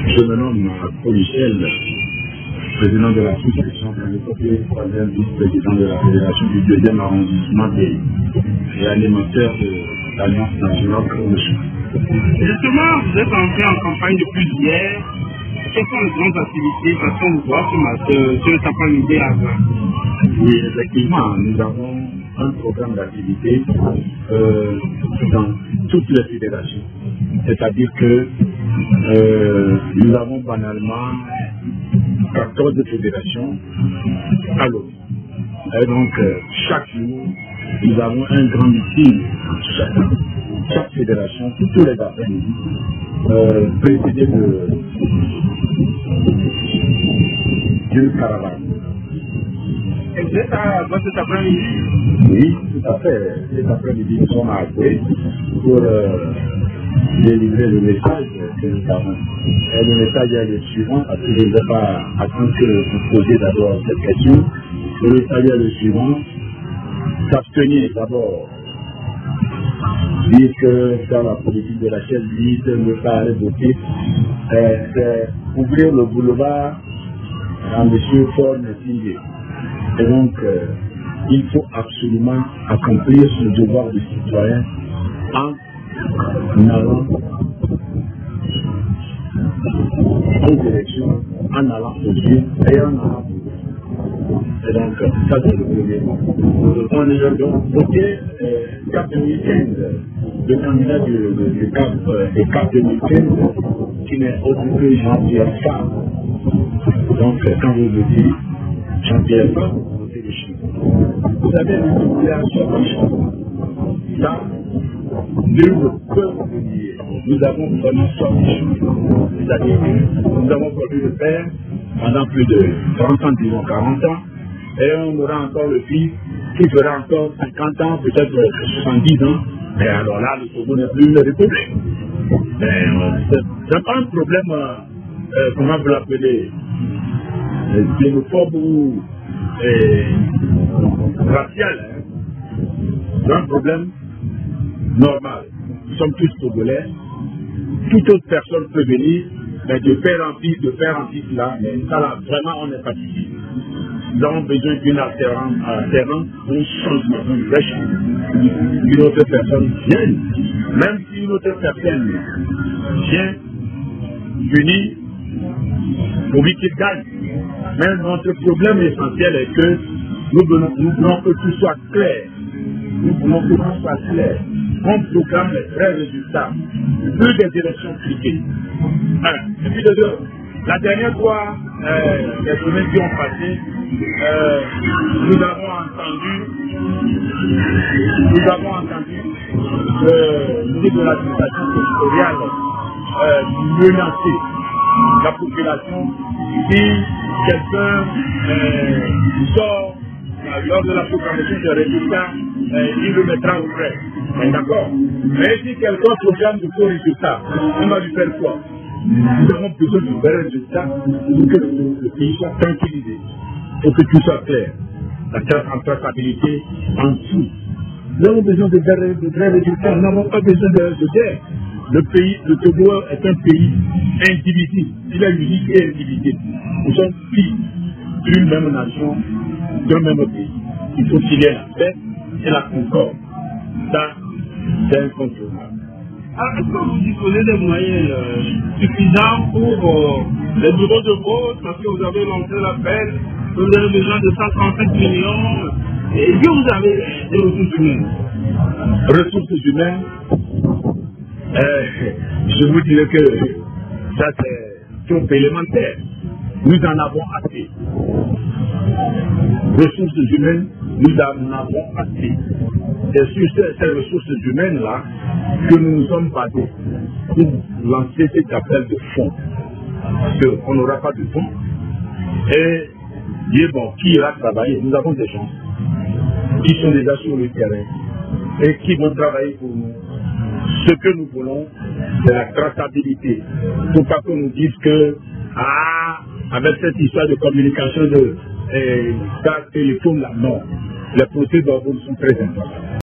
Je me nomme Paul Michel, président de la sous-section et troisième vice-président de la fédération du 2e arrondissement et animateur de l'Alliance nationale promotion. Justement, vous êtes entré en campagne depuis hier. Quelles sont les grandes activités qu'on voit sur cet après-midi à Gand? Oui, effectivement, nous avons un programme d'activité dans toutes les fédérations. C'est-à-dire que nous avons banalement 14 fédérations à l'autre. Et donc, chaque jour, nous avons un grand meeting chaque fédération, tous les après-midi, précédé d'une caravane. Et vous êtes à Gand cet après-midi? Oui, tout à fait. Cet après-midi, nous sommes à Goué pour délivrer le message que nous avons. Et le message est le suivant, parce que je ne vais pas attendre que vous posiez d'abord cette question. Le message est le suivant. S'abstenir d'abord. Dire que dans la politique de la chaise vide, ne pas aller voter, c'est ouvrir le boulevard à M. Paul Messingué. Et donc, il faut absolument accomplir ce devoir de citoyen en allant aux élections, en allant aux yeux et en allant. Et donc, ça c'est le premier point. On est donc voté CAP 2015, le candidat du CAP 2015, qui n'est autre que Jean-Pierre Favre. Donc, quand vous me dites Jean-Pierre Favre, vous votez les chiffres. Vous avez une population qui ça, nul ne peut vous dire. Nous avons vraiment sorti. C'est-à-dire que nous avons voulu le faire pendant plus de 30 ans, disons 40 ans. Et on aura encore le fils qui fera encore 50 ans, peut-être 70 ans. Mais alors là, le Togo n'est plus une république. C'est pas un problème, comment vous l'appelez, xénophobe ou racial. Hein. C'est un problème normal. Nous sommes tous Togolais. Toute autre personne peut venir, mais de faire en fils là, mais ça là, vraiment on est fatigué. Nous avons besoin d'une alternance, d'un changement, d'un vrai changement. Une autre personne vienne, même si une autre personne vient venir, pour lui qu'il gagne. Mais notre problème essentiel est que nous voulons que tout soit clair. Nous voulons que tout soit clair. On programme les vrais résultats. Plus des élections cliquées. Et puis de deux, la dernière fois, les semaines qui ont passé, nous avons entendu le ministre de l'administration territoriale menacer la population si quelqu'un sort lors de la proclamation des résultats, il le mettra au frais. D'accord. Mais si quelqu'un proclame de faux résultats, on va lui faire quoi? Nous avons besoin de vrais résultats pour que le pays soit tranquillisé, pour que tout soit clair. La traçabilité en dessous. Nous avons besoin de vrais résultats, nous n'avons pas besoin de guerre. Le Togo est un pays indivisible. Il est unique et indivisible. Nous sommes fils d'une même nation, d'un même pays. Il faut qu'il y ait la paix et la concorde. Ça, c'est incontournable. Alors, est-ce que vous disposez des moyens suffisants pour les bureaux de vote, parce que vous avez lancé l'appel, vous avez besoin de 135 millions, et que vous avez des ressources humaines? Ressources humaines, je vous dirais que ça c'est trop élémentaire. Nous en avons assez. Ressources humaines, nous en avons assez. C'est sur ces ressources humaines-là que nous nous sommes basés pour lancer cet appel de fonds. Parce qu'on n'aura pas de fonds. Et dire, bon, qui ira travailler? Nous avons des gens qui sont déjà sur le terrain et qui vont travailler pour nous. Ce que nous voulons, c'est la traçabilité. Il ne faut pas qu'on nous dise que, avec cette histoire de communication de téléphone là, non. Les procédures sont très importantes.